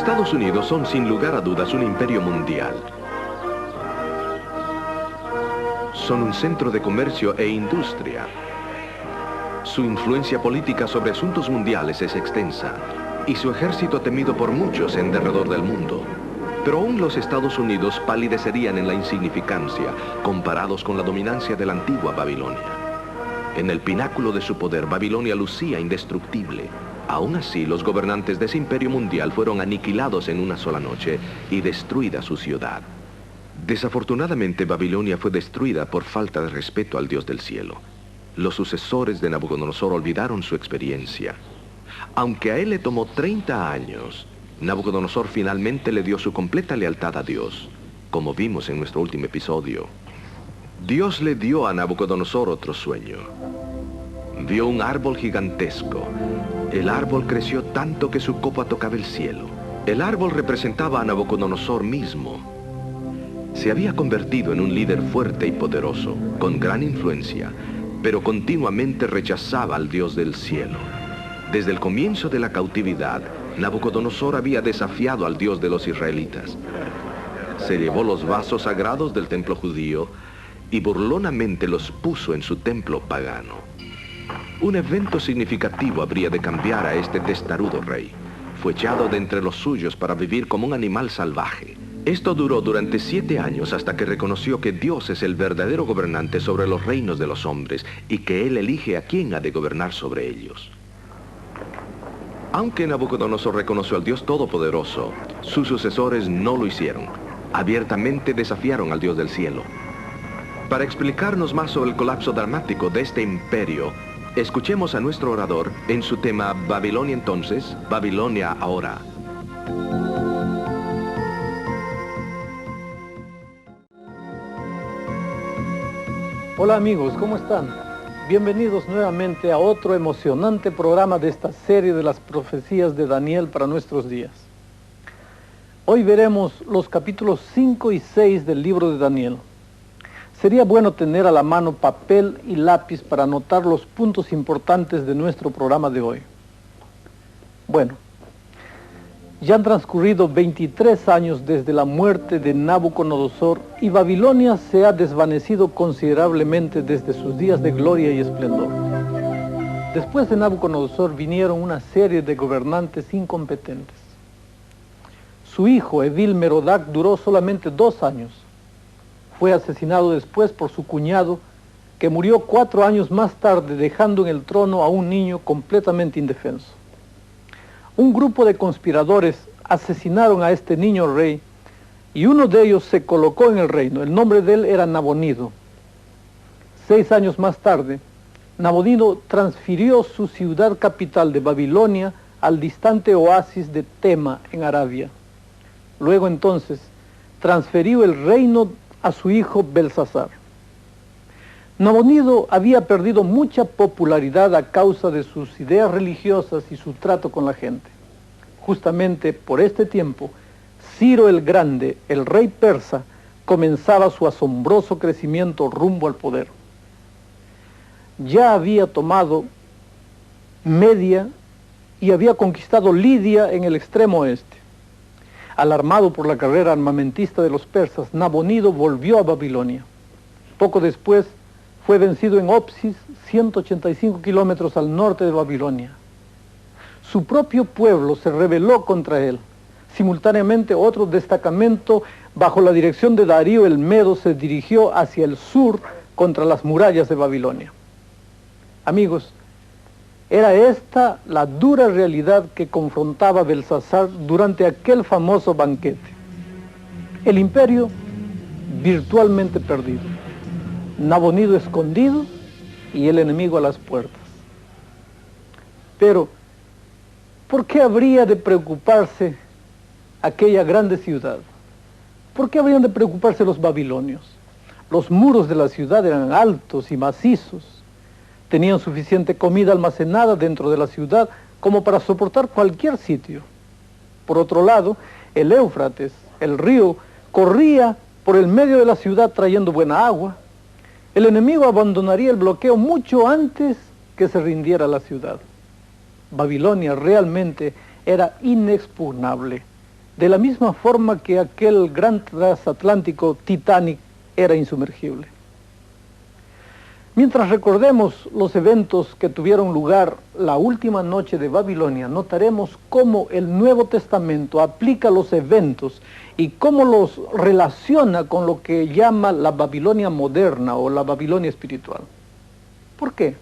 Estados Unidos son sin lugar a dudas un imperio mundial. Son un centro de comercio e industria. Su influencia política sobre asuntos mundiales es extensa y su ejército temido por muchos en derredor del mundo. Pero aún los Estados Unidos palidecerían en la insignificancia comparados con la dominancia de la antigua Babilonia. En el pináculo de su poder, Babilonia lucía indestructible. Aún así, los gobernantes de ese imperio mundial fueron aniquilados en una sola noche y destruida su ciudad. Desafortunadamente, Babilonia fue destruida por falta de respeto al Dios del cielo. Los sucesores de Nabucodonosor olvidaron su experiencia. Aunque a él le tomó 30 años, Nabucodonosor finalmente le dio su completa lealtad a Dios, como vimos en nuestro último episodio. Dios le dio a Nabucodonosor otro sueño. Vio un árbol gigantesco. El árbol creció tanto que su copa tocaba el cielo. El árbol representaba a Nabucodonosor mismo. Se había convertido en un líder fuerte y poderoso, con gran influencia, pero continuamente rechazaba al Dios del cielo. Desde el comienzo de la cautividad, Nabucodonosor había desafiado al Dios de los israelitas. Se llevó los vasos sagrados del templo judío y burlonamente los puso en su templo pagano. Un evento significativo habría de cambiar a este testarudo rey. Fue echado de entre los suyos para vivir como un animal salvaje. Esto duró durante 7 años hasta que reconoció que Dios es el verdadero gobernante sobre los reinos de los hombres y que Él elige a quién ha de gobernar sobre ellos. Aunque Nabucodonosor reconoció al Dios Todopoderoso, sus sucesores no lo hicieron. Abiertamente desafiaron al Dios del cielo. Para explicarnos más sobre el colapso dramático de este imperio, escuchemos a nuestro orador en su tema Babilonia entonces, Babilonia ahora. Hola amigos, ¿cómo están? Bienvenidos nuevamente a otro emocionante programa de esta serie de las profecías de Daniel para nuestros días. Hoy veremos los capítulos 5 y 6 del libro de Daniel. Sería bueno tener a la mano papel y lápiz para anotar los puntos importantes de nuestro programa de hoy. Bueno, ya han transcurrido 23 años desde la muerte de Nabucodonosor y Babilonia se ha desvanecido considerablemente desde sus días de gloria y esplendor. Después de Nabucodonosor vinieron una serie de gobernantes incompetentes. Su hijo, Evil-Merodach, duró solamente 2 años. Fue asesinado después por su cuñado, que murió 4 años más tarde, dejando en el trono a un niño completamente indefenso. Un grupo de conspiradores asesinaron a este niño rey y uno de ellos se colocó en el reino. El nombre de él era Nabonido. 6 años más tarde, Nabonido transfirió su ciudad capital de Babilonia al distante oasis de Tema en Arabia. Luego entonces transfirió el reino a su hijo Belsasar. Nabonido había perdido mucha popularidad a causa de sus ideas religiosas y su trato con la gente. Justamente por este tiempo, Ciro el Grande, el rey persa, comenzaba su asombroso crecimiento rumbo al poder. Ya había tomado Media y había conquistado Lidia en el extremo oeste. Alarmado por la carrera armamentista de los persas, Nabonido volvió a Babilonia. Poco después, fue vencido en Opsis, 185 kilómetros al norte de Babilonia. Su propio pueblo se rebeló contra él. Simultáneamente, otro destacamento bajo la dirección de Darío el Medo se dirigió hacia el sur contra las murallas de Babilonia. Amigos, era esta la dura realidad que confrontaba Belsasar durante aquel famoso banquete. El imperio virtualmente perdido. Nabonido escondido y el enemigo a las puertas. Pero, ¿por qué habría de preocuparse aquella grande ciudad? ¿Por qué habrían de preocuparse los babilonios? Los muros de la ciudad eran altos y macizos. Tenían suficiente comida almacenada dentro de la ciudad como para soportar cualquier sitio. Por otro lado, el Éufrates, el río, corría por el medio de la ciudad trayendo buena agua. El enemigo abandonaría el bloqueo mucho antes que se rindiera la ciudad. Babilonia realmente era inexpugnable. de la misma forma que aquel gran transatlántico Titanic era insumergible. Mientras recordemos los eventos que tuvieron lugar la última noche de Babilonia, notaremos cómo el Nuevo Testamento aplica los eventos y cómo los relaciona con lo que llama la Babilonia moderna o la Babilonia espiritual. ¿Por qué?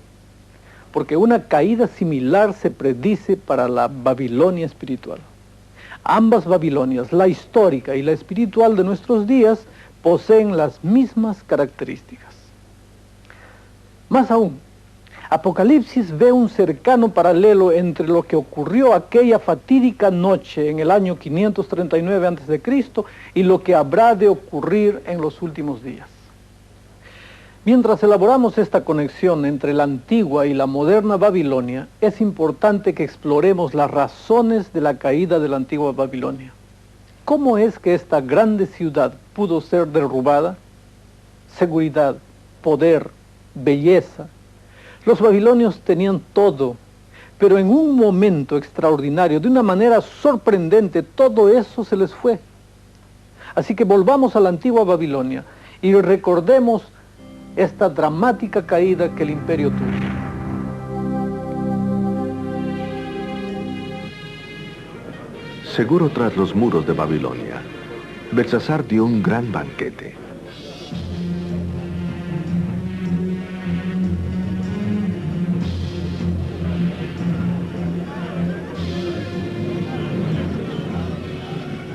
Porque una caída similar se predice para la Babilonia espiritual. Ambas Babilonias, la histórica y la espiritual de nuestros días, poseen las mismas características. Más aún, Apocalipsis ve un cercano paralelo entre lo que ocurrió aquella fatídica noche en el año 539 a.C. y lo que habrá de ocurrir en los últimos días. Mientras elaboramos esta conexión entre la antigua y la moderna Babilonia, es importante que exploremos las razones de la caída de la antigua Babilonia. ¿Cómo es que esta grande ciudad pudo ser derrubada? Seguridad, poder, belleza. Los babilonios tenían todo, pero en un momento extraordinario, de una manera sorprendente, todo eso se les fue. Así que volvamos a la antigua Babilonia y recordemos esta dramática caída que el imperio tuvo. Seguro tras los muros de Babilonia, Belsasar dio un gran banquete.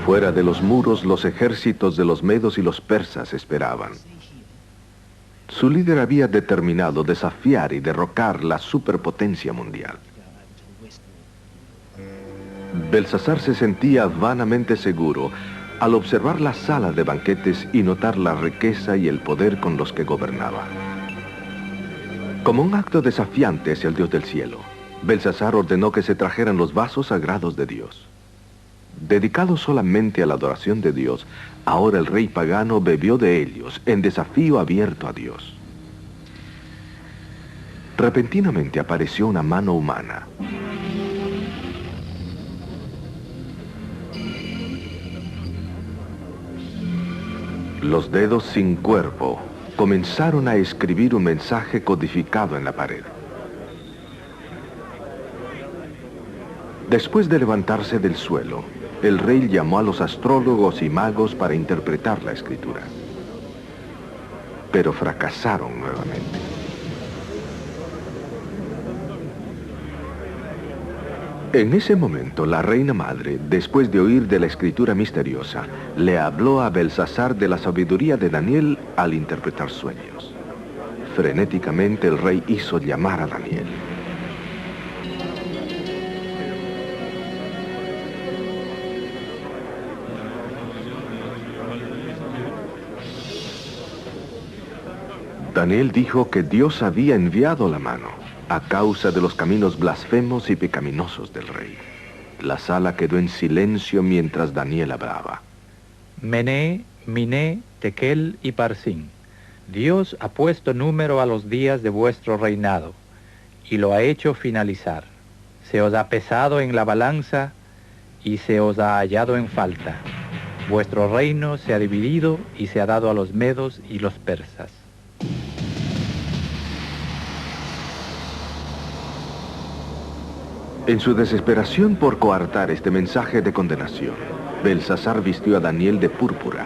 Fuera de los muros, los ejércitos de los medos y los persas esperaban. Su líder había determinado desafiar y derrocar la superpotencia mundial. Belsasar se sentía vanamente seguro al observar la sala de banquetes y notar la riqueza y el poder con los que gobernaba. Como un acto desafiante hacia el Dios del cielo, Belsasar ordenó que se trajeran los vasos sagrados de Dios. Dedicados solamente a la adoración de Dios, ahora el rey pagano bebió de ellos en desafío abierto a Dios. Repentinamente apareció una mano humana. Los dedos sin cuerpo comenzaron a escribir un mensaje codificado en la pared. Después de levantarse del suelo, el rey llamó a los astrólogos y magos para interpretar la escritura. Pero fracasaron nuevamente. En ese momento, la reina madre, después de oír de la escritura misteriosa, le habló a Belsasar de la sabiduría de Daniel al interpretar sueños. Frenéticamente, el rey hizo llamar a Daniel. Daniel dijo que Dios había enviado la mano a causa de los caminos blasfemos y pecaminosos del rey. La sala quedó en silencio mientras Daniel hablaba. Mené, Miné, Tekel y Parsín. Dios ha puesto número a los días de vuestro reinado y lo ha hecho finalizar. Se os ha pesado en la balanza y se os ha hallado en falta. Vuestro reino se ha dividido y se ha dado a los medos y los persas. En su desesperación por coartar este mensaje de condenación, Belsasar vistió a Daniel de púrpura,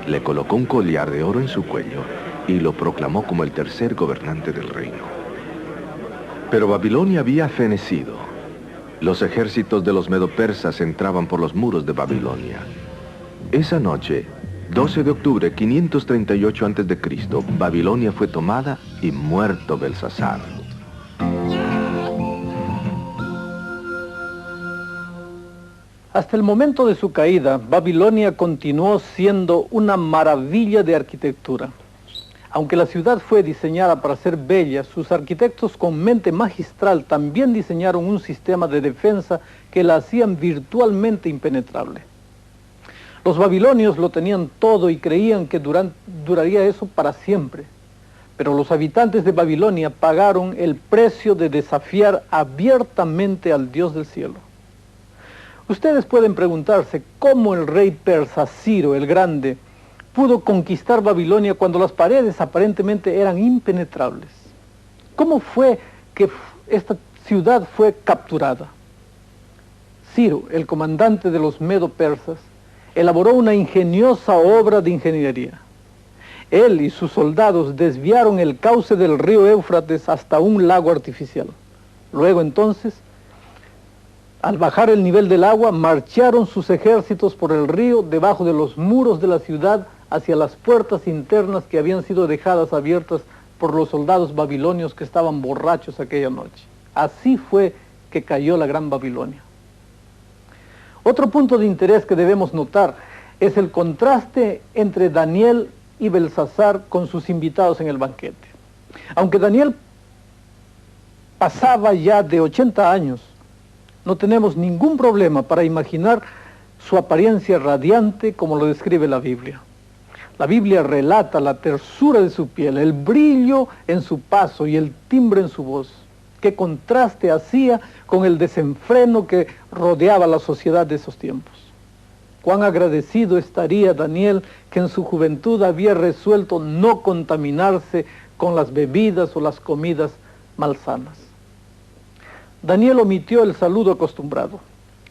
le colocó un collar de oro en su cuello y lo proclamó como el tercer gobernante del reino. Pero Babilonia había fenecido. Los ejércitos de los medo-persas entraban por los muros de Babilonia. Esa noche, 12 de octubre, 538 a.C., Babilonia fue tomada y muerto Belsasar. Hasta el momento de su caída, Babilonia continuó siendo una maravilla de arquitectura. Aunque la ciudad fue diseñada para ser bella, sus arquitectos con mente magistral también diseñaron un sistema de defensa que la hacían virtualmente impenetrable. Los babilonios lo tenían todo y creían que duraría eso para siempre. Pero los habitantes de Babilonia pagaron el precio de desafiar abiertamente al Dios del cielo. Ustedes pueden preguntarse cómo el rey persa Ciro el Grande pudo conquistar Babilonia cuando las paredes aparentemente eran impenetrables. ¿Cómo fue que esta ciudad fue capturada? Ciro, el comandante de los medo-persas, elaboró una ingeniosa obra de ingeniería. Él y sus soldados desviaron el cauce del río Éufrates hasta un lago artificial. Luego entonces, al bajar el nivel del agua, marcharon sus ejércitos por el río debajo de los muros de la ciudad hacia las puertas internas que habían sido dejadas abiertas por los soldados babilonios que estaban borrachos aquella noche. Así fue que cayó la Gran Babilonia. Otro punto de interés que debemos notar es el contraste entre Daniel y Belsasar con sus invitados en el banquete. Aunque Daniel pasaba ya de 80 años, no tenemos ningún problema para imaginar su apariencia radiante como lo describe la Biblia. La Biblia relata la tersura de su piel, el brillo en su paso y el timbre en su voz. Qué contraste hacía con el desenfreno que rodeaba la sociedad de esos tiempos. Cuán agradecido estaría Daniel que en su juventud había resuelto no contaminarse con las bebidas o las comidas malsanas. Daniel omitió el saludo acostumbrado.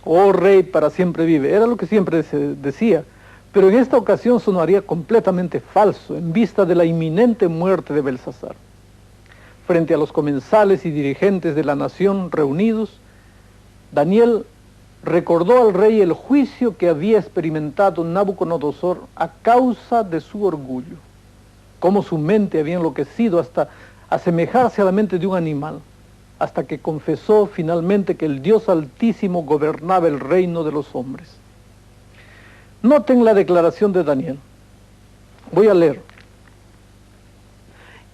Oh rey, para siempre vive. Era lo que siempre se decía, pero en esta ocasión sonaría completamente falso en vista de la inminente muerte de Belsasar. Frente a los comensales y dirigentes de la nación reunidos, Daniel recordó al rey el juicio que había experimentado Nabucodonosor a causa de su orgullo, cómo su mente había enloquecido hasta asemejarse a la mente de un animal, hasta que confesó finalmente que el Dios Altísimo gobernaba el reino de los hombres. Noten la declaración de Daniel. Voy a leer.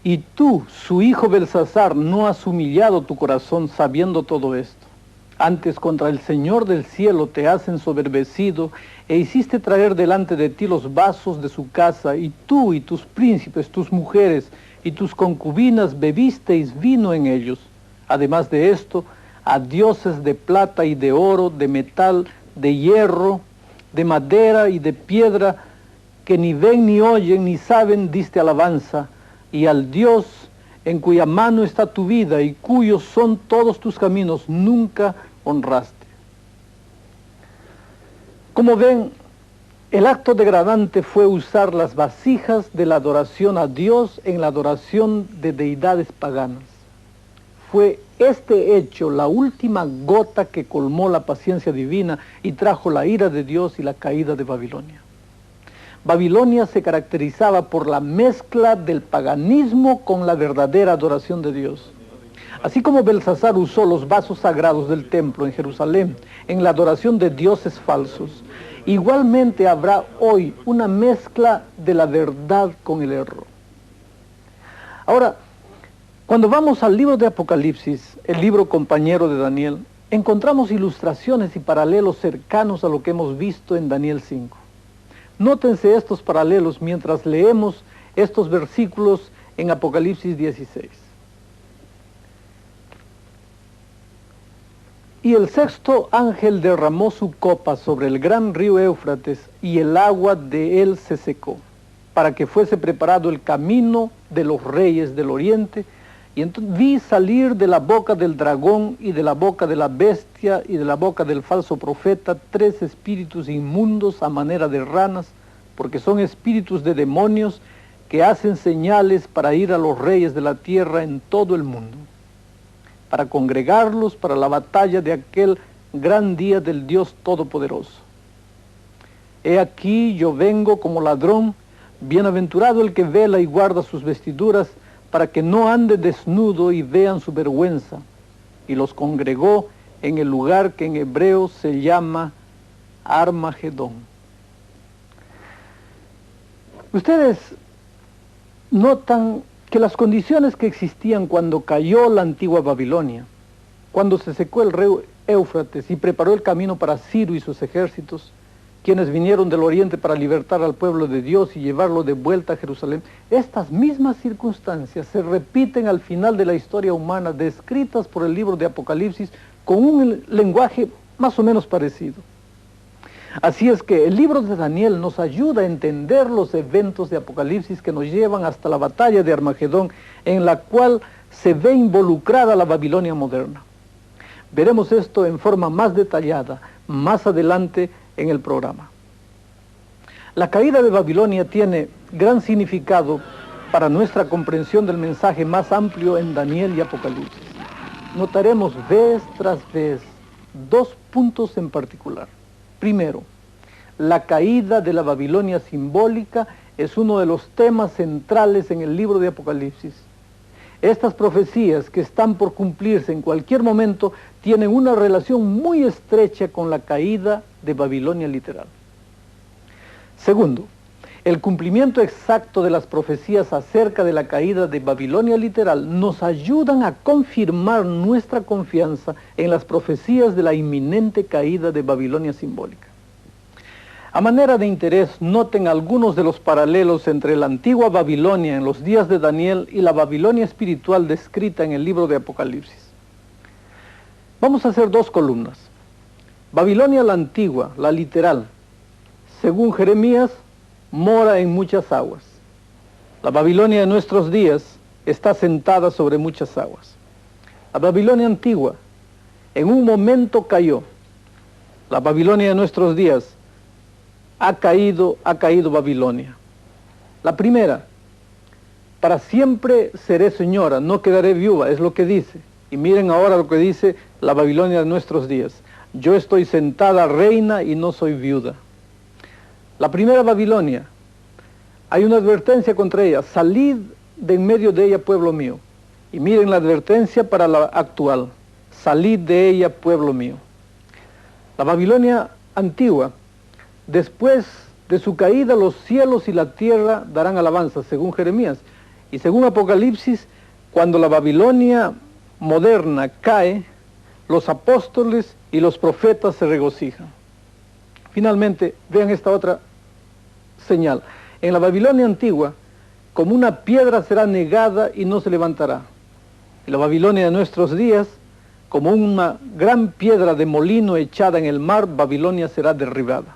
Y tú, su hijo Belsasar, no has humillado tu corazón sabiendo todo esto. Antes contra el Señor del cielo te has ensoberbecido e hiciste traer delante de ti los vasos de su casa, y tú y tus príncipes, tus mujeres y tus concubinas bebisteis vino en ellos. Además de esto, a dioses de plata y de oro, de metal, de hierro, de madera y de piedra, que ni ven ni oyen ni saben, diste alabanza, y al Dios en cuya mano está tu vida y cuyos son todos tus caminos, nunca honraste. Como ven, el acto degradante fue usar las vasijas de la adoración a Dios en la adoración de deidades paganas. Fue este hecho la última gota que colmó la paciencia divina y trajo la ira de Dios y la caída de Babilonia. Babilonia se caracterizaba por la mezcla del paganismo con la verdadera adoración de Dios. Así como Belsasar usó los vasos sagrados del templo en Jerusalén en la adoración de dioses falsos, igualmente habrá hoy una mezcla de la verdad con el error. Ahora, cuando vamos al libro de Apocalipsis, el libro compañero de Daniel, encontramos ilustraciones y paralelos cercanos a lo que hemos visto en Daniel 5. Nótense estos paralelos mientras leemos estos versículos en Apocalipsis 16. Y el sexto ángel derramó su copa sobre el gran río Éufrates, y el agua de él se secó, para que fuese preparado el camino de los reyes del oriente. Y entonces vi salir de la boca del dragón y de la boca de la bestia y de la boca del falso profeta 3 espíritus inmundos a manera de ranas, porque son espíritus de demonios que hacen señales para ir a los reyes de la tierra en todo el mundo, para congregarlos para la batalla de aquel gran día del Dios Todopoderoso. He aquí yo vengo como ladrón, bienaventurado el que vela y guarda sus vestiduras, para que no ande desnudo y vean su vergüenza. Y los congregó en el lugar que en hebreo se llama Armagedón. Ustedes notan que las condiciones que existían cuando cayó la antigua Babilonia, cuando se secó el río Éufrates y preparó el camino para Ciro y sus ejércitos, quienes vinieron del oriente para libertar al pueblo de Dios y llevarlo de vuelta a Jerusalén, estas mismas circunstancias se repiten al final de la historia humana, descritas por el libro de Apocalipsis con un lenguaje más o menos parecido. Así es que el libro de Daniel nos ayuda a entender los eventos de Apocalipsis que nos llevan hasta la batalla de Armagedón, en la cual se ve involucrada la Babilonia moderna. Veremos esto en forma más detallada más adelante en el programa. La caída de Babilonia tiene gran significado para nuestra comprensión del mensaje más amplio en Daniel y Apocalipsis. Notaremos vez tras vez dos puntos en particular. Primero, la caída de la Babilonia simbólica es uno de los temas centrales en el libro de Apocalipsis. Estas profecías que están por cumplirse en cualquier momento tienen una relación muy estrecha con la caída de Babilonia literal. Segundo, el cumplimiento exacto de las profecías acerca de la caída de Babilonia literal nos ayudan a confirmar nuestra confianza en las profecías de la inminente caída de Babilonia simbólica. A manera de interés, noten algunos de los paralelos entre la antigua Babilonia en los días de Daniel y la Babilonia espiritual descrita en el libro de Apocalipsis. Vamos a hacer dos columnas. Babilonia la antigua, la literal, según Jeremías, mora en muchas aguas. La Babilonia de nuestros días está sentada sobre muchas aguas. La Babilonia antigua en un momento cayó. La Babilonia de nuestros días ha caído Babilonia. La primera, para siempre seré señora, no quedaré viuda, es lo que dice. Y miren ahora lo que dice la Babilonia de nuestros días. Yo estoy sentada reina y no soy viuda. La primera Babilonia, hay una advertencia contra ella: salid de en medio de ella, pueblo mío. Y miren la advertencia para la actual: salid de ella, pueblo mío. La Babilonia antigua, después de su caída, los cielos y la tierra darán alabanza, según Jeremías. Y según Apocalipsis, cuando la Babilonia moderna cae, los apóstoles y los profetas se regocijan. Finalmente, vean esta otra señal. En la Babilonia antigua, como una piedra será negada y no se levantará. En la Babilonia de nuestros días, como una gran piedra de molino echada en el mar, Babilonia será derribada.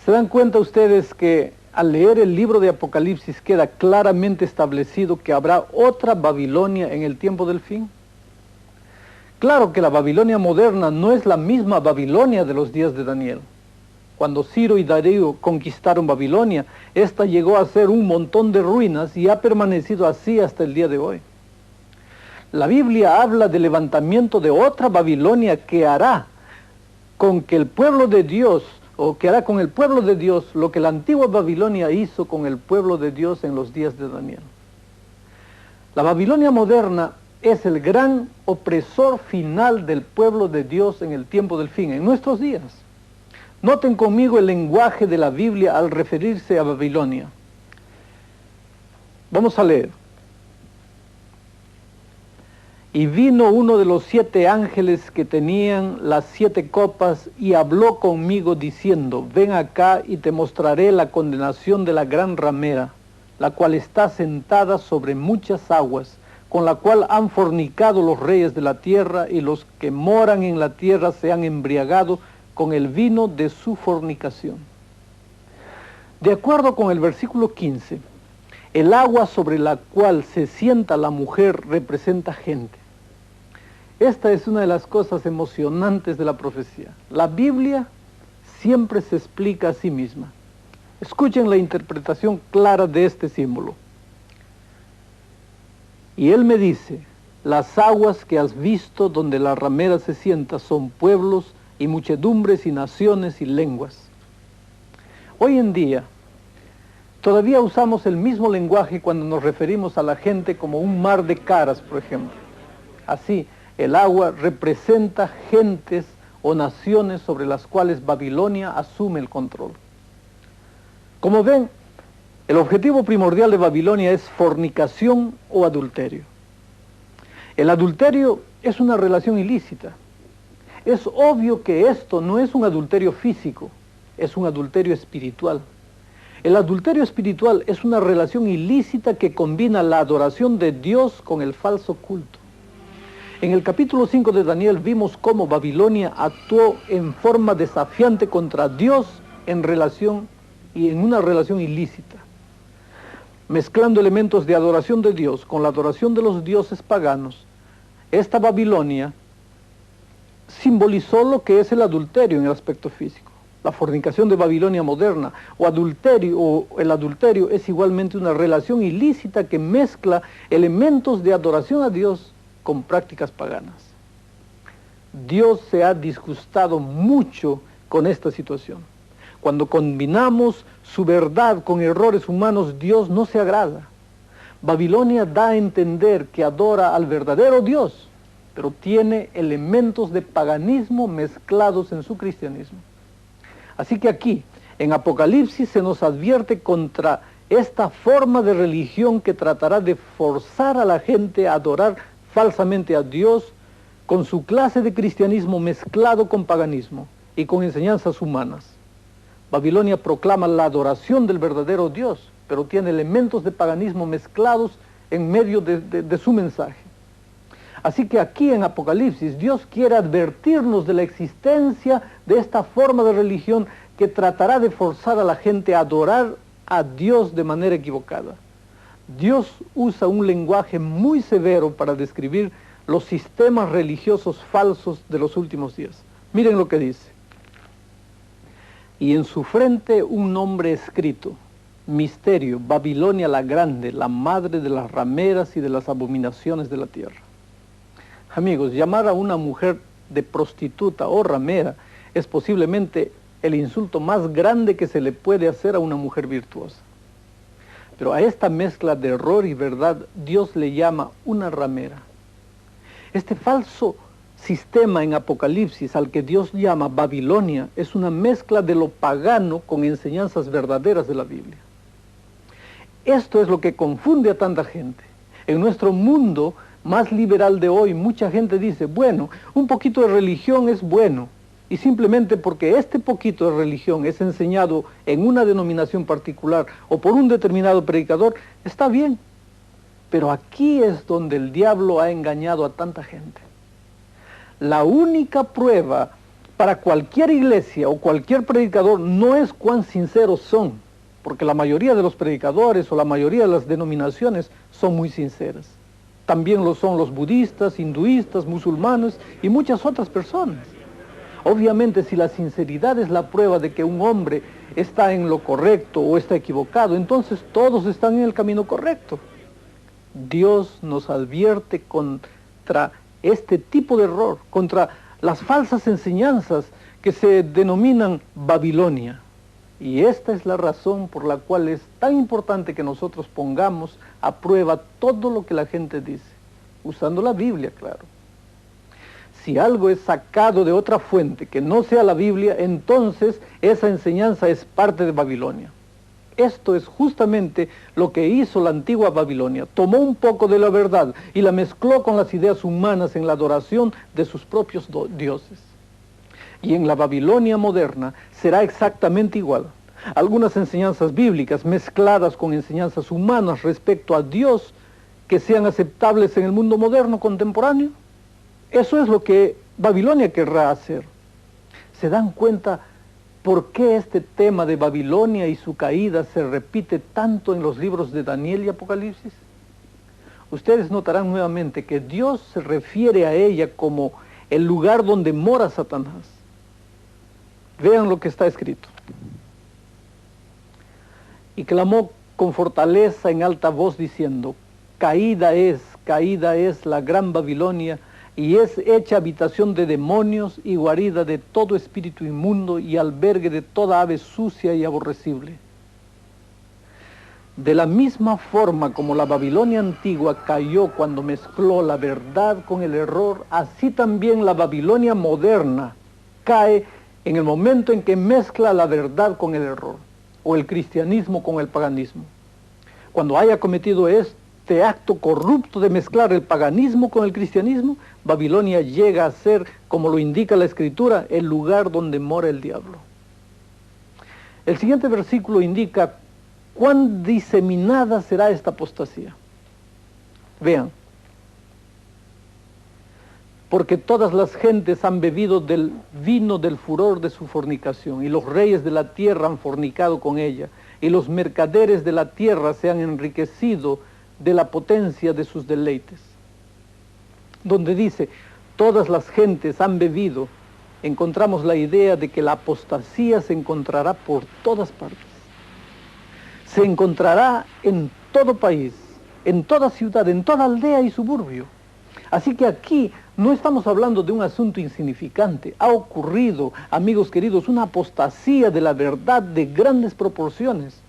¿Se dan cuenta ustedes que al leer el libro de Apocalipsis queda claramente establecido que habrá otra Babilonia en el tiempo del fin? Claro que la Babilonia moderna no es la misma Babilonia de los días de Daniel. Cuando Ciro y Darío conquistaron Babilonia, esta llegó a ser un montón de ruinas y ha permanecido así hasta el día de hoy. La Biblia habla del levantamiento de otra Babilonia que hará con que el pueblo de Dios, o que hará con el pueblo de Dios lo que la antigua Babilonia hizo con el pueblo de Dios en los días de Daniel. La Babilonia moderna es el gran opresor final del pueblo de Dios en el tiempo del fin, en nuestros días. Noten conmigo el lenguaje de la Biblia al referirse a Babilonia. Vamos a leer. Y vino uno de los 7 ángeles que tenían las 7 copas y habló conmigo diciendo: ven acá y te mostraré la condenación de la gran ramera, la cual está sentada sobre muchas aguas, con la cual han fornicado los reyes de la tierra, y los que moran en la tierra se han embriagado con el vino de su fornicación. De acuerdo con el versículo 15, el agua sobre la cual se sienta la mujer representa gente. Esta es una de las cosas emocionantes de la profecía. La Biblia siempre se explica a sí misma. Escuchen la interpretación clara de este símbolo. Y él me dice: las aguas que has visto donde la ramera se sienta son pueblos y muchedumbres y naciones y lenguas. Hoy en día, todavía usamos el mismo lenguaje cuando nos referimos a la gente como un mar de caras, por ejemplo. Así, el agua representa gentes o naciones sobre las cuales Babilonia asume el control. Como ven, el objetivo primordial de Babilonia es fornicación o adulterio. El adulterio es una relación ilícita. Es obvio que esto no es un adulterio físico, es un adulterio espiritual. El adulterio espiritual es una relación ilícita que combina la adoración de Dios con el falso culto. En el capítulo 5 de Daniel vimos cómo Babilonia actuó en forma desafiante contra Dios en una relación ilícita, mezclando elementos de adoración de Dios con la adoración de los dioses paganos. Esta Babilonia simbolizó lo que es el adulterio en el aspecto físico. La fornicación de Babilonia moderna o el adulterio es igualmente una relación ilícita que mezcla elementos de adoración a Dios con prácticas paganas. Dios se ha disgustado mucho con esta situación. Cuando combinamos su verdad con errores humanos, Dios no se agrada. Babilonia da a entender que adora al verdadero Dios, pero tiene elementos de paganismo mezclados en su cristianismo. Así que aquí, en Apocalipsis, se nos advierte contra esta forma de religión que tratará de forzar a la gente a adorar falsamente a Dios con su clase de cristianismo mezclado con paganismo y con enseñanzas humanas. Babilonia proclama la adoración del verdadero Dios, pero tiene elementos de paganismo mezclados en medio de su mensaje. Así que aquí en Apocalipsis Dios quiere advertirnos de la existencia de esta forma de religión que tratará de forzar a la gente a adorar a Dios de manera equivocada. Dios usa un lenguaje muy severo para describir los sistemas religiosos falsos de los últimos días. Miren lo que dice. Y en su frente un nombre escrito, Misterio, Babilonia la Grande, la madre de las rameras y de las abominaciones de la tierra. Amigos, llamar a una mujer de prostituta o ramera es posiblemente el insulto más grande que se le puede hacer a una mujer virtuosa. Pero a esta mezcla de error y verdad, Dios le llama una ramera. Este falso sistema en Apocalipsis al que Dios llama Babilonia es una mezcla de lo pagano con enseñanzas verdaderas de la Biblia. Esto es lo que confunde a tanta gente. En nuestro mundo más liberal de hoy, mucha gente dice, bueno, un poquito de religión es bueno, y simplemente porque este poquito de religión es enseñado en una denominación particular o por un determinado predicador, está bien. Pero aquí es donde el diablo ha engañado a tanta gente. La única prueba para cualquier iglesia o cualquier predicador no es cuán sinceros son, porque la mayoría de los predicadores o la mayoría de las denominaciones son muy sinceras. También lo son los budistas, hinduistas, musulmanes y muchas otras personas. Obviamente, si la sinceridad es la prueba de que un hombre está en lo correcto o está equivocado, entonces todos están en el camino correcto. Dios nos advierte contra este tipo de error, contra las falsas enseñanzas que se denominan Babilonia. Y esta es la razón por la cual es tan importante que nosotros pongamos a prueba todo lo que la gente dice, usando la Biblia, claro. Si algo es sacado de otra fuente que no sea la Biblia, entonces esa enseñanza es parte de Babilonia. Esto es justamente lo que hizo la antigua Babilonia. Tomó un poco de la verdad y la mezcló con las ideas humanas en la adoración de sus propios dioses. Y en la Babilonia moderna será exactamente igual. Algunas enseñanzas bíblicas mezcladas con enseñanzas humanas respecto a Dios que sean aceptables en el mundo moderno contemporáneo. Eso es lo que Babilonia querrá hacer. ¿Se dan cuenta por qué este tema de Babilonia y su caída se repite tanto en los libros de Daniel y Apocalipsis? Ustedes notarán nuevamente que Dios se refiere a ella como el lugar donde mora Satanás. Vean lo que está escrito. Y clamó con fortaleza en alta voz diciendo, caída es la gran Babilonia, y es hecha habitación de demonios y guarida de todo espíritu inmundo y albergue de toda ave sucia y aborrecible. De la misma forma como la Babilonia antigua cayó cuando mezcló la verdad con el error, así también la Babilonia moderna cae en el momento en que mezcla la verdad con el error, o el cristianismo con el paganismo. Cuando haya cometido este acto corrupto de mezclar el paganismo con el cristianismo, Babilonia llega a ser, como lo indica la Escritura, el lugar donde mora el diablo. El siguiente versículo indica cuán diseminada será esta apostasía. Vean. porque todas las gentes han bebido del vino del furor de su fornicación, y los reyes de la tierra han fornicado con ella, y los mercaderes de la tierra se han enriquecido de la potencia de sus deleites. Donde dice, todas las gentes han bebido, encontramos la idea de que la apostasía se encontrará por todas partes. Se encontrará en todo país, en toda ciudad, en toda aldea y suburbio. Así que aquí no estamos hablando de un asunto insignificante. Ha ocurrido, amigos queridos, una apostasía de la verdad de grandes proporciones.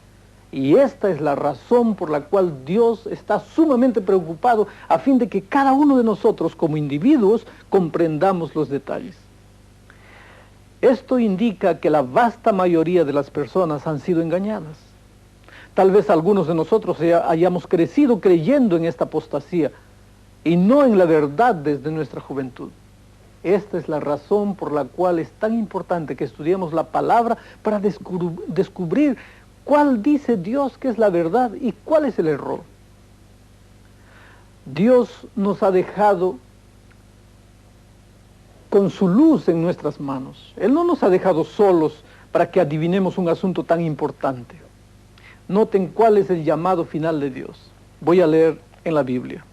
Y esta es la razón por la cual Dios está sumamente preocupado a fin de que cada uno de nosotros como individuos comprendamos los detalles. Esto indica que la vasta mayoría de las personas han sido engañadas. Tal vez algunos de nosotros hayamos crecido creyendo en esta apostasía y no en la verdad desde nuestra juventud. Esta es la razón por la cual es tan importante que estudiemos la palabra para descubrir cuál dice Dios que es la verdad y cuál es el error. Dios nos ha dejado con su luz en nuestras manos. Él no nos ha dejado solos para que adivinemos un asunto tan importante. Noten cuál es el llamado final de Dios. Voy a leer en la Biblia.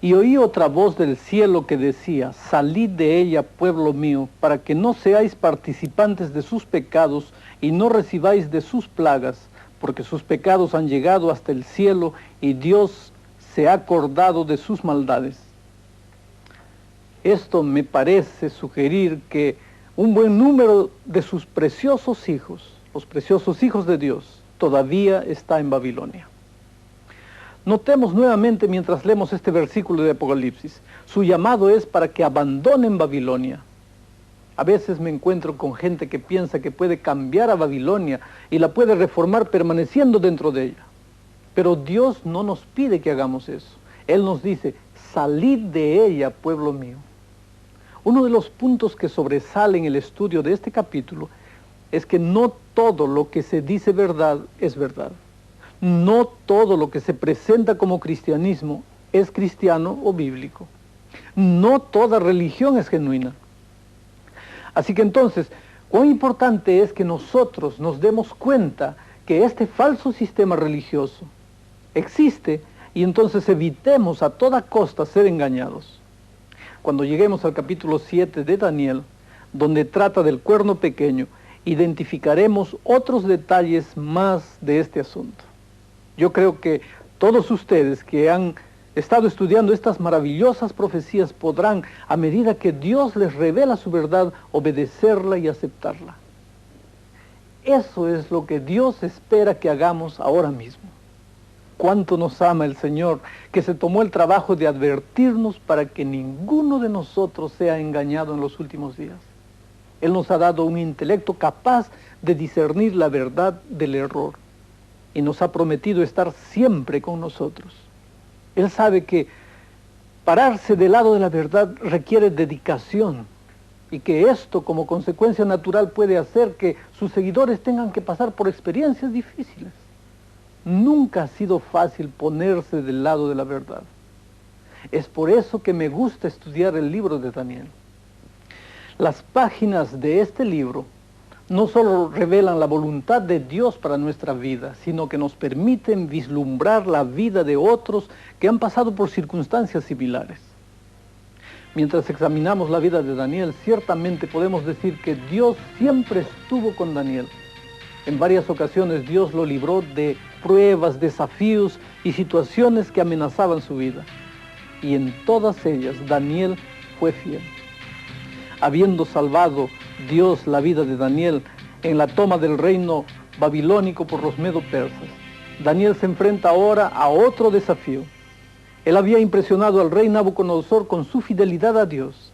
Y oí otra voz del cielo que decía, salid de ella, pueblo mío, para que no seáis participantes de sus pecados y no recibáis de sus plagas, porque sus pecados han llegado hasta el cielo y Dios se ha acordado de sus maldades. Esto me parece sugerir que un buen número de sus preciosos hijos, los preciosos hijos de Dios, todavía está en Babilonia. Notemos nuevamente mientras leemos este versículo de Apocalipsis, su llamado es para que abandonen Babilonia. A veces me encuentro con gente que piensa que puede cambiar a Babilonia y la puede reformar permaneciendo dentro de ella. Pero Dios no nos pide que hagamos eso. Él nos dice, salid de ella, pueblo mío. Uno de los puntos que sobresale en el estudio de este capítulo es que no todo lo que se dice verdad es verdad. No todo lo que se presenta como cristianismo es cristiano o bíblico. No toda religión es genuina. Así que entonces, cuán importante es que nosotros nos demos cuenta que este falso sistema religioso existe y entonces evitemos a toda costa ser engañados. Cuando lleguemos al capítulo 7 de Daniel, donde trata del cuerno pequeño, identificaremos otros detalles más de este asunto. Yo creo que todos ustedes que han estado estudiando estas maravillosas profecías podrán, a medida que Dios les revela su verdad, obedecerla y aceptarla. Eso es lo que Dios espera que hagamos ahora mismo. Cuánto nos ama el Señor, que se tomó el trabajo de advertirnos para que ninguno de nosotros sea engañado en los últimos días. Él nos ha dado un intelecto capaz de discernir la verdad del error y nos ha prometido estar siempre con nosotros. Él sabe que pararse del lado de la verdad requiere dedicación y que esto como consecuencia natural puede hacer que sus seguidores tengan que pasar por experiencias difíciles. Nunca ha sido fácil ponerse del lado de la verdad. Es por eso que me gusta estudiar el libro de Daniel. Las páginas de este libro no solo revelan la voluntad de Dios para nuestra vida, sino que nos permiten vislumbrar la vida de otros que han pasado por circunstancias similares. Mientras examinamos la vida de Daniel, ciertamente podemos decir que Dios siempre estuvo con Daniel. En varias ocasiones Dios lo libró de pruebas, desafíos y situaciones que amenazaban su vida. Y en todas ellas Daniel fue fiel. Habiendo salvado Dios la vida de Daniel en la toma del reino babilónico por los medo-persas, Daniel se enfrenta ahora a otro desafío. Él había impresionado al rey Nabucodonosor con su fidelidad a Dios.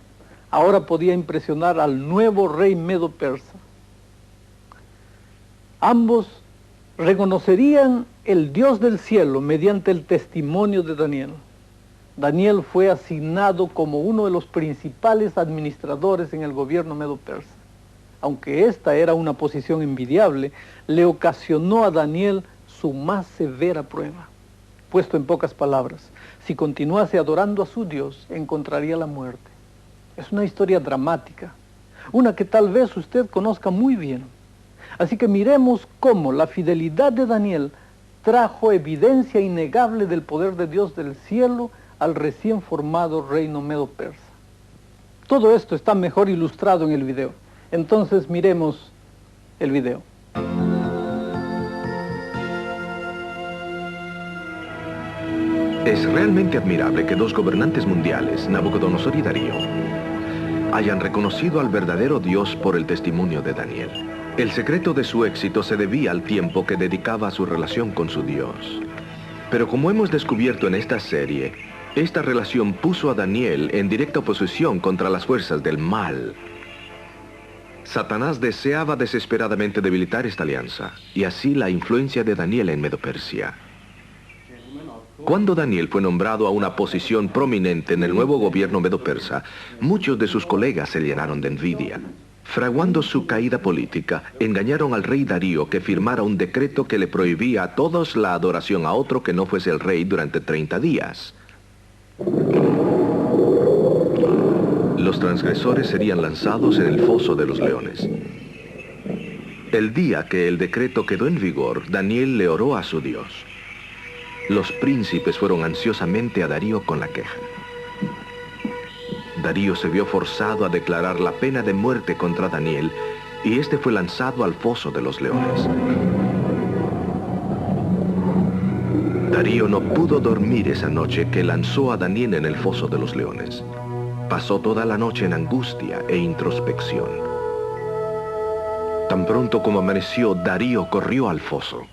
Ahora podía impresionar al nuevo rey medo-persa. Ambos reconocerían el Dios del cielo mediante el testimonio de Daniel. Daniel fue asignado como uno de los principales administradores en el gobierno medo-persa. Aunque esta era una posición envidiable, le ocasionó a Daniel su más severa prueba. Puesto en pocas palabras, si continuase adorando a su Dios, encontraría la muerte. Es una historia dramática, una que tal vez usted conozca muy bien. Así que miremos cómo la fidelidad de Daniel trajo evidencia innegable del poder de Dios del cielo al recién formado reino medo-persa. Todo esto está mejor ilustrado en el video. Entonces miremos el video. Es realmente admirable que dos gobernantes mundiales, Nabucodonosor y Darío, hayan reconocido al verdadero Dios por el testimonio de Daniel. El secreto de su éxito se debía al tiempo que dedicaba a su relación con su Dios. Pero como hemos descubierto en esta serie, esta relación puso a Daniel en directa oposición contra las fuerzas del mal. Satanás deseaba desesperadamente debilitar esta alianza, y así la influencia de Daniel en Medo-Persia. Cuando Daniel fue nombrado a una posición prominente en el nuevo gobierno medo-persa, muchos de sus colegas se llenaron de envidia. Fraguando su caída política, engañaron al rey Darío que firmara un decreto que le prohibía a todos la adoración a otro que no fuese el rey durante 30 días. Los transgresores serían lanzados en el foso de los leones. El día que el decreto quedó en vigor, Daniel le oró a su Dios. Los príncipes fueron ansiosamente a Darío con la queja. Darío se vio forzado a declarar la pena de muerte contra Daniel y este fue lanzado al foso de los leones. Darío no pudo dormir esa noche que lanzó a Daniel en el foso de los leones. Pasó toda la noche en angustia e introspección. Tan pronto como amaneció, Darío corrió al foso.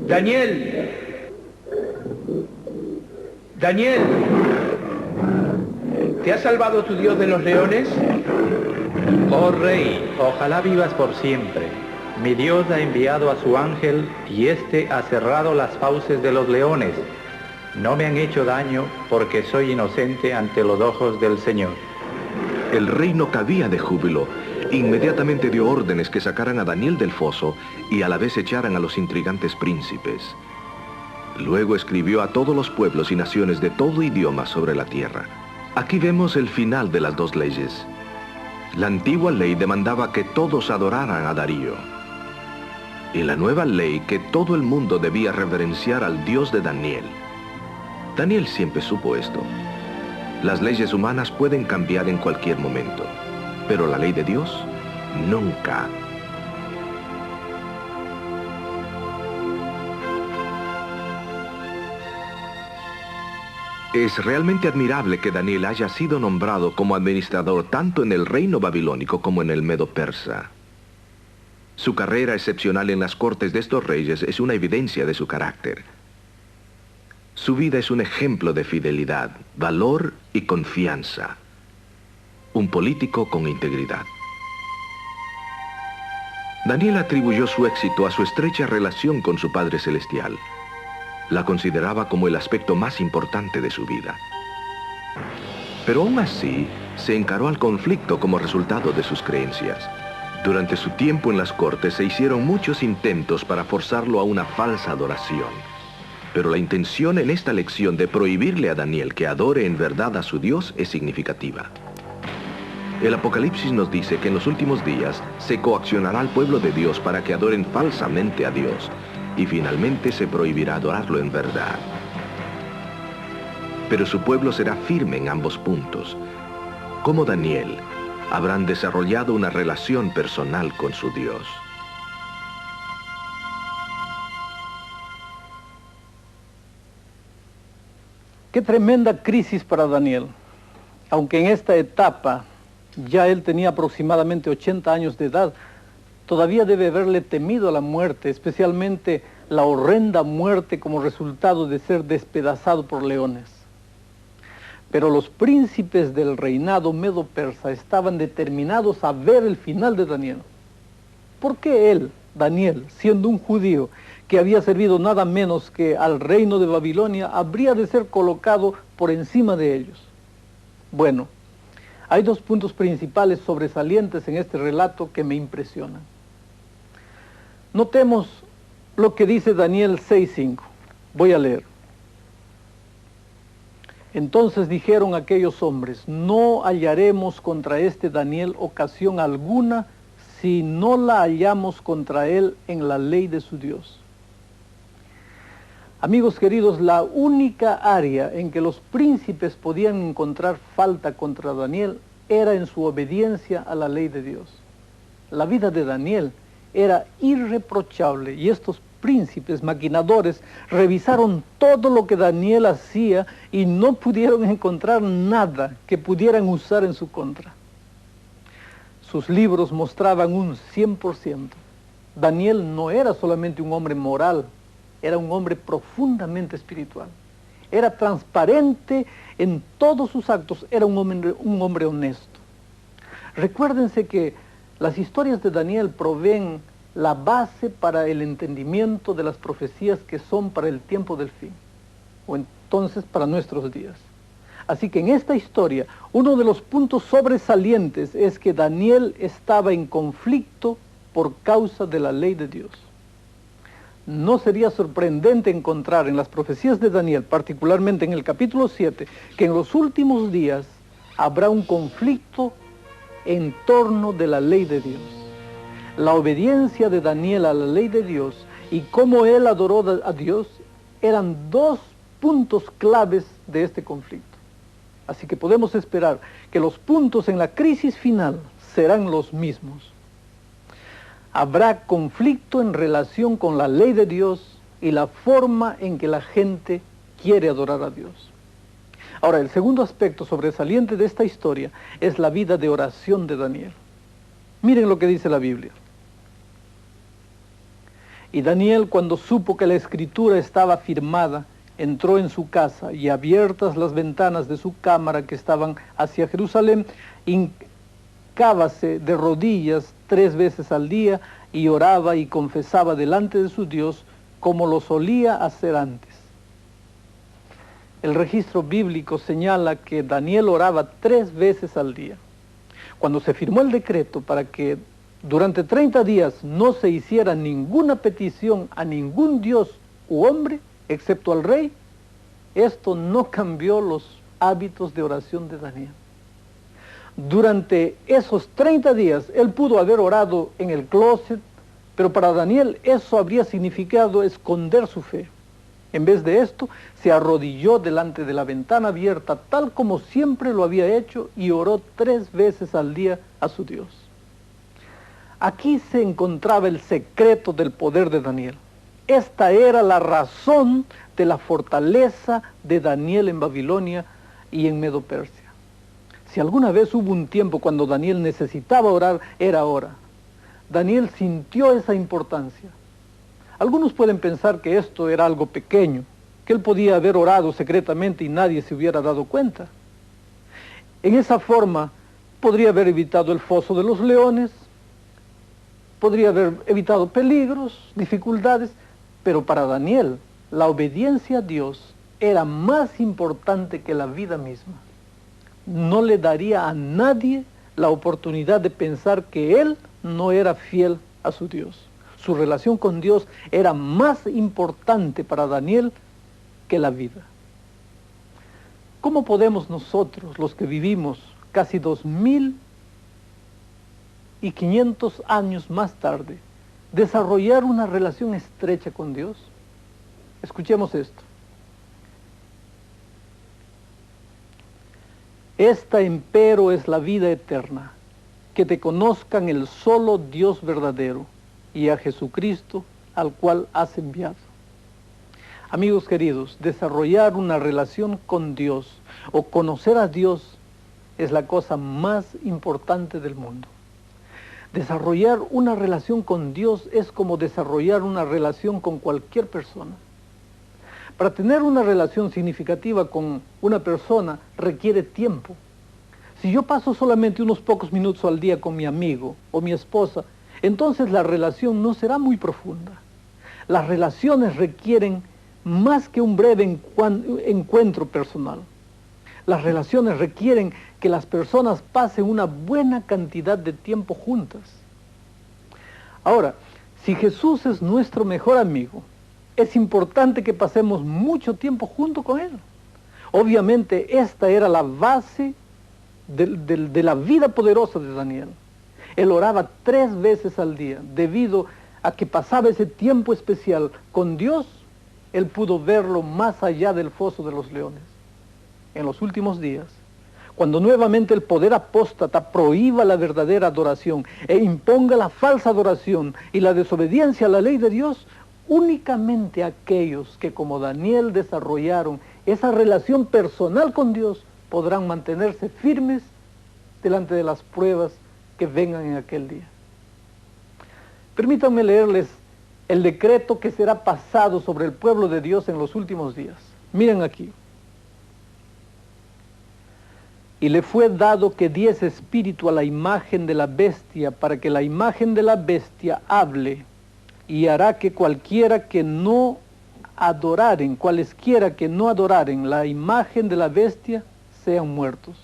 Daniel, Daniel, ¿te ha salvado tu Dios de los leones? Oh rey, ojalá vivas por siempre. Mi Dios ha enviado a su ángel y éste ha cerrado las fauces de los leones. No me han hecho daño porque soy inocente ante los ojos del Señor. El rey no cabía de júbilo. Inmediatamente dio órdenes que sacaran a Daniel del foso y a la vez echaran a los intrigantes príncipes. Luego escribió a todos los pueblos y naciones de todo idioma sobre la tierra. Aquí vemos el final de las dos leyes. La antigua ley demandaba que todos adoraran a Darío. Y la nueva ley que todo el mundo debía reverenciar al Dios de Daniel. Daniel siempre supo esto. Las leyes humanas pueden cambiar en cualquier momento, pero la ley de Dios, nunca. Es realmente admirable que Daniel haya sido nombrado como administrador tanto en el reino babilónico como en el medo-persa. Su carrera excepcional en las cortes de estos reyes es una evidencia de su carácter. Su vida es un ejemplo de fidelidad, valor y confianza. Un político con integridad. Daniel atribuyó su éxito a su estrecha relación con su Padre Celestial. La consideraba como el aspecto más importante de su vida. Pero aún así, se encaró al conflicto como resultado de sus creencias. Durante su tiempo en las cortes se hicieron muchos intentos para forzarlo a una falsa adoración. Pero la intención en esta lección de prohibirle a Daniel que adore en verdad a su Dios es significativa. El Apocalipsis nos dice que en los últimos días se coaccionará al pueblo de Dios para que adoren falsamente a Dios y finalmente se prohibirá adorarlo en verdad. Pero su pueblo será firme en ambos puntos. Como Daniel, habrán desarrollado una relación personal con su Dios. Qué tremenda crisis para Daniel. Aunque en esta etapa ya él tenía aproximadamente 80 años de edad, todavía debe haberle temido a la muerte, especialmente la horrenda muerte como resultado de ser despedazado por leones. Pero los príncipes del reinado medo-persa estaban determinados a ver el final de Daniel. ¿Por qué él, Daniel, siendo un judío que había servido nada menos que al reino de Babilonia, habría de ser colocado por encima de ellos? Bueno, hay dos puntos principales sobresalientes en este relato que me impresionan. Notemos lo que dice Daniel 6:5. Voy a leer. Entonces dijeron aquellos hombres: no hallaremos contra este Daniel ocasión alguna si no la hallamos contra él en la ley de su Dios. Amigos queridos, la única área en que los príncipes podían encontrar falta contra Daniel era en su obediencia a la ley de Dios. La vida de Daniel era irreprochable y estos príncipes maquinadores revisaron todo lo que Daniel hacía y no pudieron encontrar nada que pudieran usar en su contra. Sus libros mostraban un 100%. Daniel no era solamente un hombre moral, era un hombre profundamente espiritual. Era transparente en todos sus actos, era un hombre honesto. Recuérdense que las historias de Daniel proveen la base para el entendimiento de las profecías que son para el tiempo del fin, o entonces para nuestros días. Así que en esta historia, uno de los puntos sobresalientes es que Daniel estaba en conflicto por causa de la ley de Dios. No sería sorprendente encontrar en las profecías de Daniel, particularmente en el capítulo 7, que en los últimos días habrá un conflicto en torno de la ley de Dios. La obediencia de Daniel a la ley de Dios y cómo él adoró a Dios eran dos puntos claves de este conflicto. Así que podemos esperar que los puntos en la crisis final serán los mismos. Habrá conflicto en relación con la ley de Dios y la forma en que la gente quiere adorar a Dios. Ahora, el segundo aspecto sobresaliente de esta historia es la vida de oración de Daniel. Miren lo que dice la Biblia. Y Daniel, cuando supo que la escritura estaba firmada, entró en su casa y abiertas las ventanas de su cámara que estaban hacia Jerusalén, hincábase de rodillas 3 veces al día y oraba y confesaba delante de su Dios como lo solía hacer antes. El registro bíblico señala que Daniel oraba 3 veces al día. Cuando se firmó el decreto para que durante 30 días no se hiciera ninguna petición a ningún dios u hombre, excepto al rey, esto no cambió los hábitos de oración de Daniel. Durante esos 30 días, él pudo haber orado en el closet, pero para Daniel eso habría significado esconder su fe. En vez de esto, se arrodilló delante de la ventana abierta, tal como siempre lo había hecho, y oró 3 veces al día a su Dios. Aquí se encontraba el secreto del poder de Daniel. Esta era la razón de la fortaleza de Daniel en Babilonia y en Medo-Persia. Si alguna vez hubo un tiempo cuando Daniel necesitaba orar, era ahora. Daniel sintió esa importancia. Algunos pueden pensar que esto era algo pequeño, que él podía haber orado secretamente y nadie se hubiera dado cuenta. En esa forma, podría haber evitado el foso de los leones, podría haber evitado peligros, dificultades, pero para Daniel, la obediencia a Dios era más importante que la vida misma. No le daría a nadie la oportunidad de pensar que él no era fiel a su Dios. Su relación con Dios era más importante para Daniel que la vida. ¿Cómo podemos nosotros, los que vivimos casi 2500 años más tarde, desarrollar una relación estrecha con Dios? Escuchemos esto. Esta, empero, es la vida eterna, que te conozcan el solo Dios verdadero y a Jesucristo, al cual has enviado. Amigos queridos, desarrollar una relación con Dios o conocer a Dios es la cosa más importante del mundo. Desarrollar una relación con Dios es como desarrollar una relación con cualquier persona. Para tener una relación significativa con una persona requiere tiempo. Si yo paso solamente unos pocos minutos al día con mi amigo o mi esposa, entonces la relación no será muy profunda. Las relaciones requieren más que un breve encuentro personal. Las relaciones requieren que las personas pasen una buena cantidad de tiempo juntas. Ahora, Si Jesús es nuestro mejor amigo, es importante que pasemos mucho tiempo junto con Él. Obviamente esta era la base de la vida poderosa de Daniel. Él oraba 3 veces al día. Debido a que pasaba ese tiempo especial con Dios, él pudo verlo más allá del foso de los leones. En los últimos días, cuando nuevamente el poder apóstata prohíba la verdadera adoración e imponga la falsa adoración y la desobediencia a la ley de Dios, únicamente aquellos que como Daniel desarrollaron esa relación personal con Dios podrán mantenerse firmes delante de las pruebas que vengan en aquel día. Permítanme leerles el decreto que será pasado sobre el pueblo de Dios en los últimos días. Miren aquí. Y le fue dado que diese espíritu a la imagen de la bestia, para que la imagen de la bestia hable, y hará que cualesquiera que no adoraren la imagen de la bestia, sean muertos.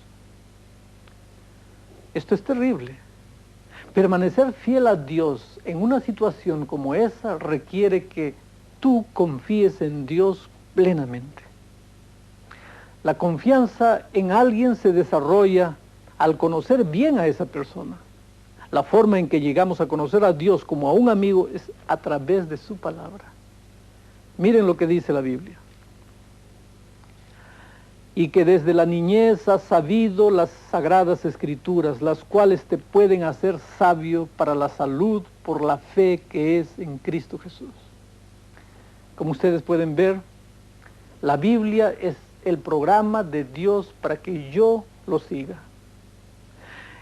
Esto es terrible. Permanecer fiel a Dios en una situación como esa requiere que tú confíes en Dios plenamente. La confianza en alguien se desarrolla al conocer bien a esa persona. La forma en que llegamos a conocer a Dios como a un amigo es a través de su palabra. Miren lo que dice la Biblia. Y que desde la niñez has sabido las sagradas escrituras, las cuales te pueden hacer sabio para la salud por la fe que es en Cristo Jesús. Como ustedes pueden ver, la Biblia es el programa de Dios para que yo lo siga.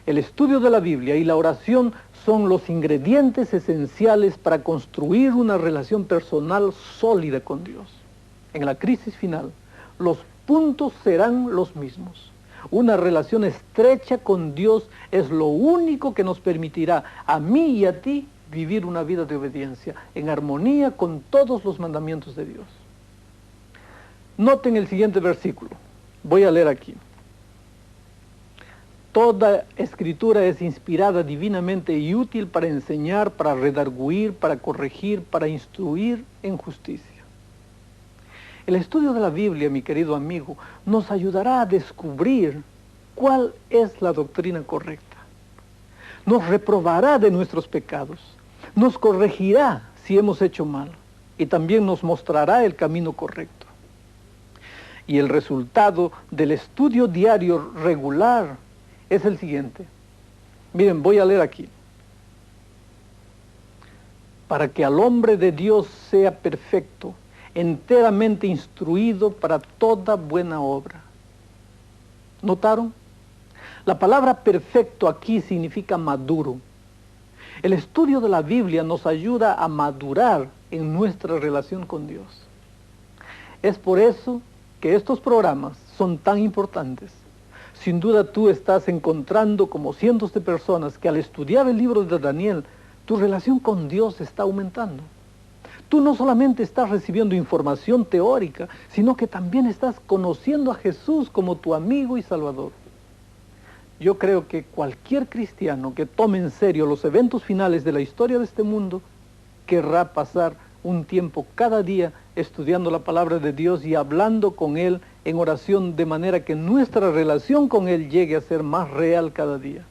El estudio de la Biblia y la oración son los ingredientes esenciales para construir una relación personal sólida con Dios. En la crisis final, los puntos serán los mismos. Una relación estrecha con Dios es lo único que nos permitirá a mí y a ti vivir una vida de obediencia, en armonía con todos los mandamientos de Dios. Noten el siguiente versículo. Voy a leer aquí. Toda escritura es inspirada divinamente y útil para enseñar, para redarguir, para corregir, para instruir en justicia. El estudio de la Biblia, mi querido amigo, nos ayudará a descubrir cuál es la doctrina correcta. Nos reprobará de nuestros pecados, nos corregirá si hemos hecho mal y también nos mostrará el camino correcto. Y el resultado del estudio diario regular es el siguiente. Miren, voy a leer aquí. Para que al hombre de Dios sea perfecto, enteramente instruido para toda buena obra. ¿Notaron? La palabra perfecto aquí significa maduro. El estudio de la Biblia nos ayuda a madurar en nuestra relación con Dios. Es por eso que estos programas son tan importantes. Sin duda tú estás encontrando, como cientos de personas, que al estudiar el libro de Daniel, tu relación con Dios está aumentando. Tú no solamente estás recibiendo información teórica, sino que también estás conociendo a Jesús como tu amigo y Salvador. Yo creo que cualquier cristiano que tome en serio los eventos finales de la historia de este mundo, querrá pasar un tiempo cada día estudiando la palabra de Dios y hablando con Él en oración, de manera que nuestra relación con Él llegue a ser más real cada día.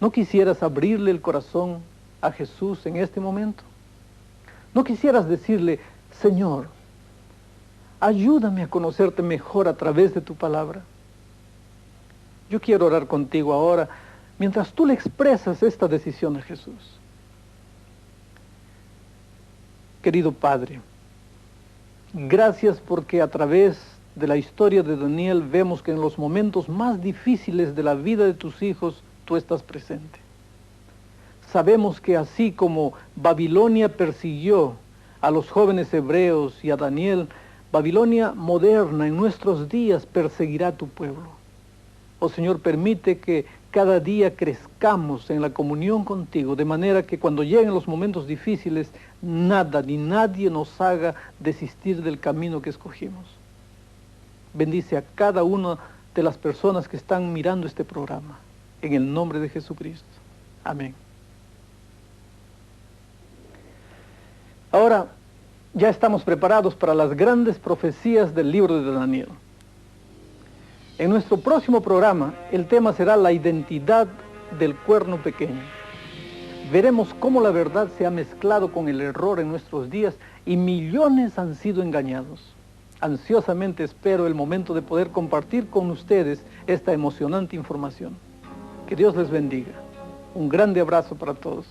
¿No quisieras abrirle el corazón a Jesús en este momento? ¿No quisieras decirle, Señor, ayúdame a conocerte mejor a través de tu palabra? Yo quiero orar contigo ahora, mientras tú le expresas esta decisión a Jesús. Querido Padre, gracias porque a través de la historia de Daniel vemos que en los momentos más difíciles de la vida de tus hijos, tú estás presente. Sabemos que así como Babilonia persiguió a los jóvenes hebreos y a Daniel, Babilonia moderna en nuestros días perseguirá a tu pueblo. Oh Señor, permite que cada día crezcamos en la comunión contigo, de manera que cuando lleguen los momentos difíciles, nada ni nadie nos haga desistir del camino que escogimos. Bendice a cada una de las personas que están mirando este programa, en el nombre de Jesucristo. Amén. Ahora, ya estamos preparados para las grandes profecías del libro de Daniel. En nuestro próximo programa, el tema será la identidad del cuerno pequeño. Veremos cómo la verdad se ha mezclado con el error en nuestros días y millones han sido engañados. Ansiosamente espero el momento de poder compartir con ustedes esta emocionante información. Que Dios les bendiga. Un grande abrazo para todos.